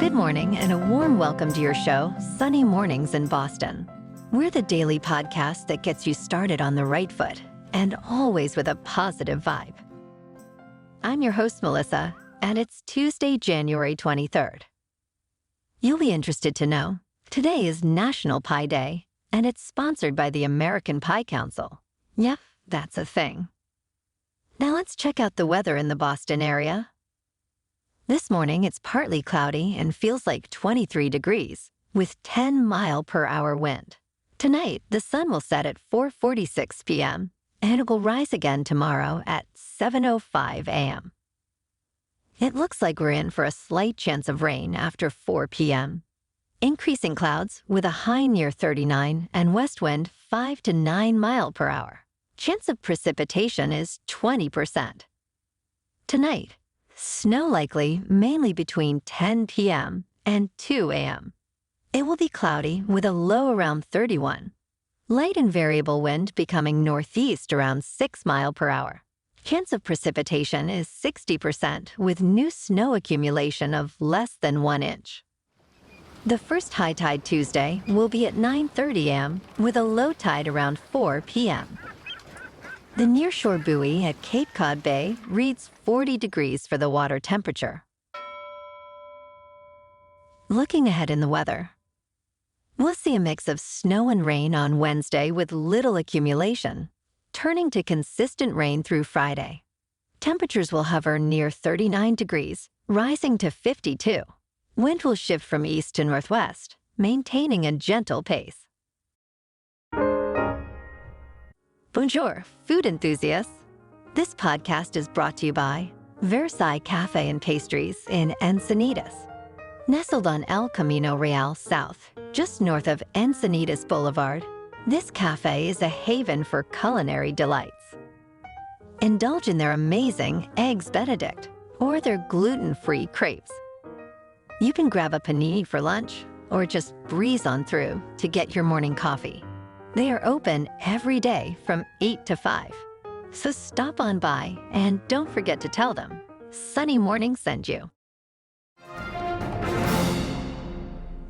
Good morning and a warm welcome to your show, Sunny Mornings in Boston. We're the daily podcast that gets you started on the right foot and always with a positive vibe. I'm your host, Melissa, and it's Tuesday, January 23rd. You'll be interested to know, today is National Pie Day, and it's sponsored by the American Pie Council. Yep, that's a thing. Now let's check out the weather in the Boston area. This morning, it's partly cloudy and feels like 23 degrees, with 10-mile-per-hour wind. Tonight, the sun will set at 4:46 p.m., and it will rise again tomorrow at 7:05 a.m. It looks like we're in for a slight chance of rain after 4 p.m. Increasing clouds with a high near 39 and west wind 5 to 9 miles per hour. Chance of precipitation is 20%. Tonight, snow likely mainly between 10 p.m. and 2 a.m. It will be cloudy with a low around 31. Light and variable wind becoming northeast around 6 miles per hour. Chance of precipitation is 60% with new snow accumulation of less than 1 inch. The first high tide Tuesday will be at 9:30 a.m. with a low tide around 4 p.m. The nearshore buoy at Cape Cod Bay reads 40 degrees for the water temperature. Looking ahead in the weather, we'll see a mix of snow and rain on Wednesday with little accumulation, turning to consistent rain through Friday. Temperatures will hover near 39 degrees, rising to 52. Wind will shift from east to northwest, maintaining a gentle pace. Bonjour, food enthusiasts. This podcast is brought to you by Versailles Cafe and Pastries in Encinitas. Nestled on El Camino Real South, just north of Encinitas Boulevard, this cafe is a haven for culinary delights. Indulge in their amazing Eggs Benedict or their gluten-free crepes. You can grab a panini for lunch or just breeze on through to get your morning coffee. They are open every day from 8 to 5. So stop on by and don't forget to tell them Sunny Morning sent you.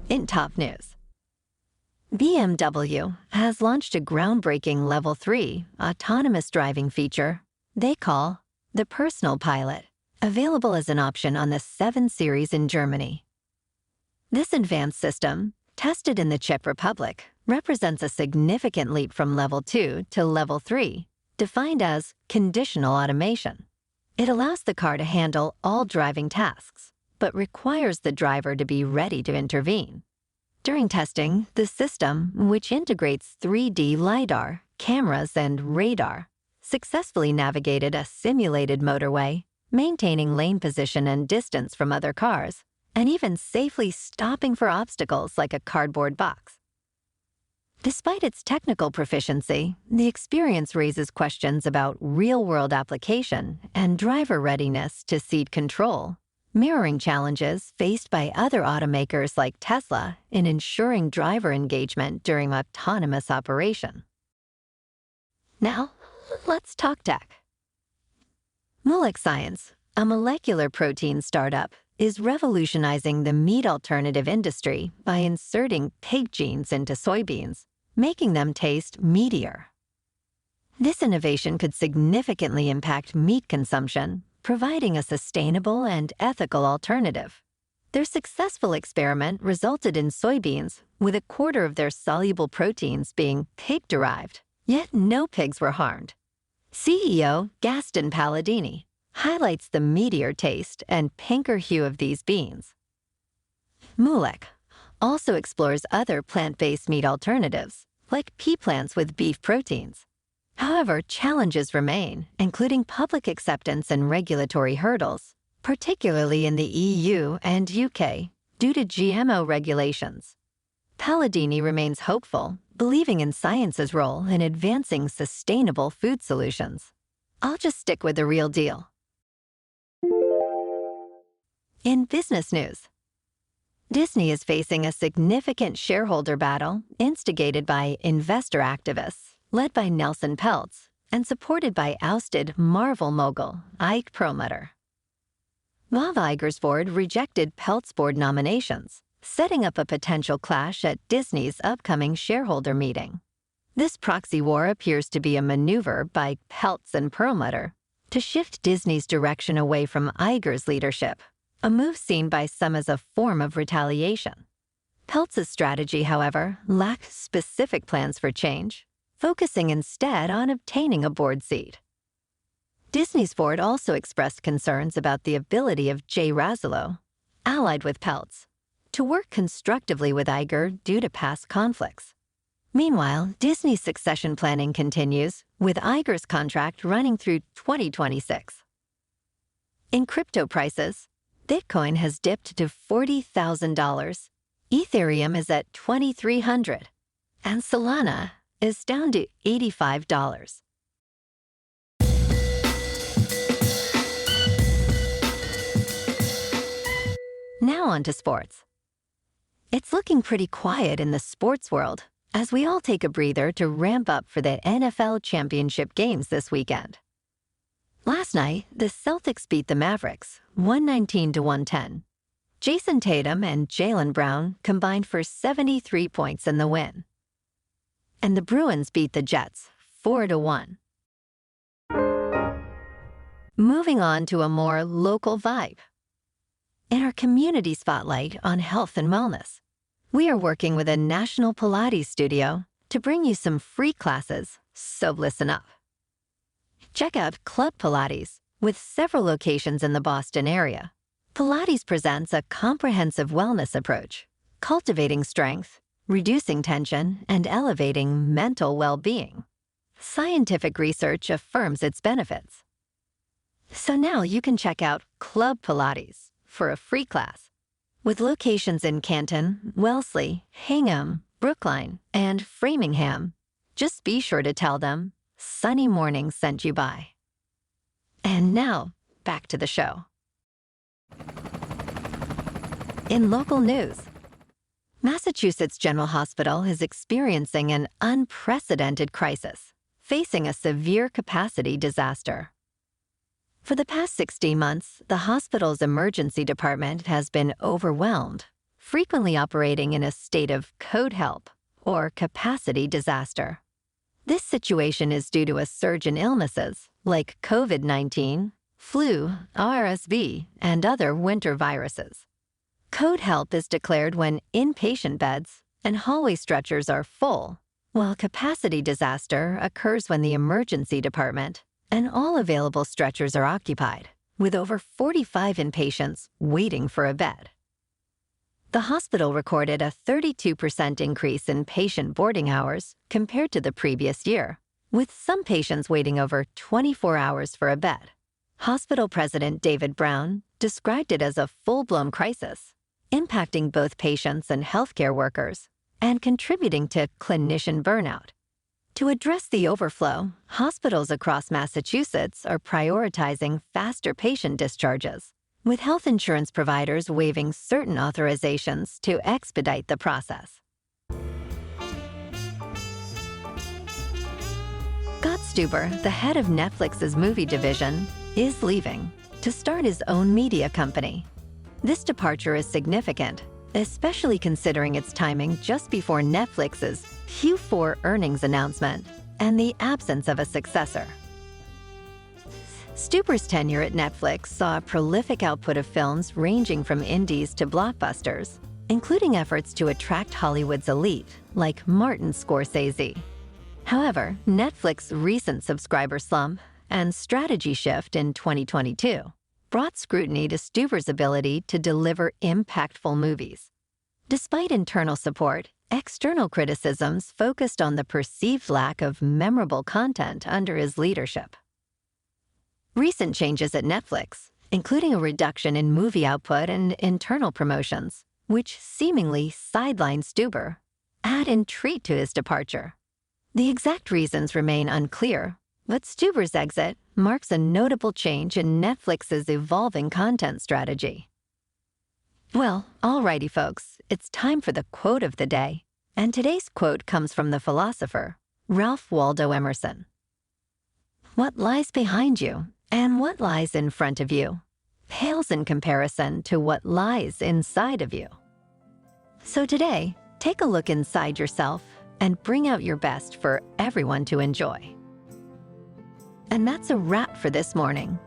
In top news, BMW has launched a groundbreaking Level 3 autonomous driving feature they call the Personal Pilot, available as an option on the 7 Series in Germany. This advanced system, tested in the Czech Republic, represents a significant leap from Level 2 to Level 3, defined as conditional automation. It allows the car to handle all driving tasks, but requires the driver to be ready to intervene. During testing, the system, which integrates 3D LiDAR, cameras, and radar, successfully navigated a simulated motorway, maintaining lane position and distance from other cars, and even safely stopping for obstacles like a cardboard box. Despite its technical proficiency, the experience raises questions about real-world application and driver readiness to cede control, mirroring challenges faced by other automakers like Tesla in ensuring driver engagement during autonomous operation. Now, let's talk tech. Moolec Science, a molecular protein startup, is revolutionizing the meat alternative industry by inserting pig genes into soybeans, making them taste meatier. This innovation could significantly impact meat consumption, providing a sustainable and ethical alternative. Their successful experiment resulted in soybeans with a quarter of their soluble proteins being pig-derived, yet no pigs were harmed. CEO Gaston Palladini highlights the meatier taste and pinker hue of these beans. Moolec also explores other plant-based meat alternatives, like pea plants with beef proteins. However, challenges remain, including public acceptance and regulatory hurdles, particularly in the EU and UK, due to GMO regulations. Palladini remains hopeful, believing in science's role in advancing sustainable food solutions. I'll just stick with the real deal. In business news, Disney is facing a significant shareholder battle instigated by investor activists, led by Nelson Peltz, and supported by ousted Marvel mogul Ike Perlmutter. Bob Iger's board rejected Pelt's board nominations, setting up a potential clash at Disney's upcoming shareholder meeting. This proxy war appears to be a maneuver by Peltz and Perlmutter to shift Disney's direction away from Iger's leadership, a move seen by some as a form of retaliation. Peltz's strategy, however, lacked specific plans for change, focusing instead on obtaining a board seat. Disney's board also expressed concerns about the ability of Jay Razilo, allied with Peltz, to work constructively with Iger due to past conflicts. Meanwhile, Disney's succession planning continues, with Iger's contract running through 2026. In crypto prices, Bitcoin has dipped to $40,000, Ethereum is at $2,300, and Solana is down to $85. Now on to sports. It's looking pretty quiet in the sports world as we all take a breather to ramp up for the NFL championship games this weekend. Last night, the Celtics beat the Mavericks 119-110. Jason Tatum and Jaylen Brown combined for 73 points in the win. And the Bruins beat the Jets 4-1. Moving on to a more local vibe. In our community spotlight on health and wellness, we are working with a national Pilates studio to bring you some free classes, so listen up. Check out Club Pilates, with several locations in the Boston area. Pilates presents a comprehensive wellness approach, cultivating strength, reducing tension, and elevating mental well-being. Scientific research affirms its benefits. So now you can check out Club Pilates for a free class. With locations in Canton, Wellesley, Hingham, Brookline, and Framingham, just be sure to tell them Sunny Morning sent you by. And now, back to the show. In local news, Massachusetts General Hospital is experiencing an unprecedented crisis, facing a severe capacity disaster. For the past 16 months, the hospital's emergency department has been overwhelmed, frequently operating in a state of code help or capacity disaster. This situation is due to a surge in illnesses like COVID-19, flu, RSV, and other winter viruses. Code help is declared when inpatient beds and hallway stretchers are full, while capacity disaster occurs when the emergency department and all available stretchers are occupied, with over 45 inpatients waiting for a bed. The hospital recorded a 32% increase in patient boarding hours compared to the previous year, with some patients waiting over 24 hours for a bed. Hospital President David Brown described it as a full-blown crisis, impacting both patients and healthcare workers, and contributing to clinician burnout. To address the overflow, hospitals across Massachusetts are prioritizing faster patient discharges, with health insurance providers waiving certain authorizations to expedite the process. Scott Stuber, the head of Netflix's movie division, is leaving to start his own media company. This departure is significant, especially considering its timing just before Netflix's Q4 earnings announcement and the absence of a successor. Stuber's tenure at Netflix saw a prolific output of films ranging from indies to blockbusters, including efforts to attract Hollywood's elite, like Martin Scorsese. However, Netflix's recent subscriber slump and strategy shift in 2022 brought scrutiny to Stuber's ability to deliver impactful movies. Despite internal support, external criticisms focused on the perceived lack of memorable content under his leadership. Recent changes at Netflix, including a reduction in movie output and internal promotions, which seemingly sidelined Stuber, add intrigue to his departure. The exact reasons remain unclear, but Stuber's exit marks a notable change in Netflix's evolving content strategy. Well, alrighty folks, it's time for the quote of the day. And today's quote comes from the philosopher, Ralph Waldo Emerson. What lies behind you and what lies in front of you pales in comparison to what lies inside of you. So today, take a look inside yourself and bring out your best for everyone to enjoy. And that's a wrap for this morning.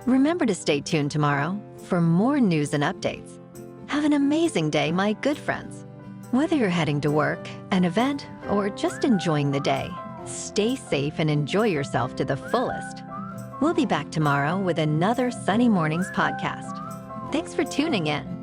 Remember to stay tuned tomorrow for more news and updates. Have an amazing day, my good friends. Whether you're heading to work, an event, or just enjoying the day, stay safe and enjoy yourself to the fullest. We'll be back tomorrow with another Sunny Mornings podcast. Thanks for tuning in.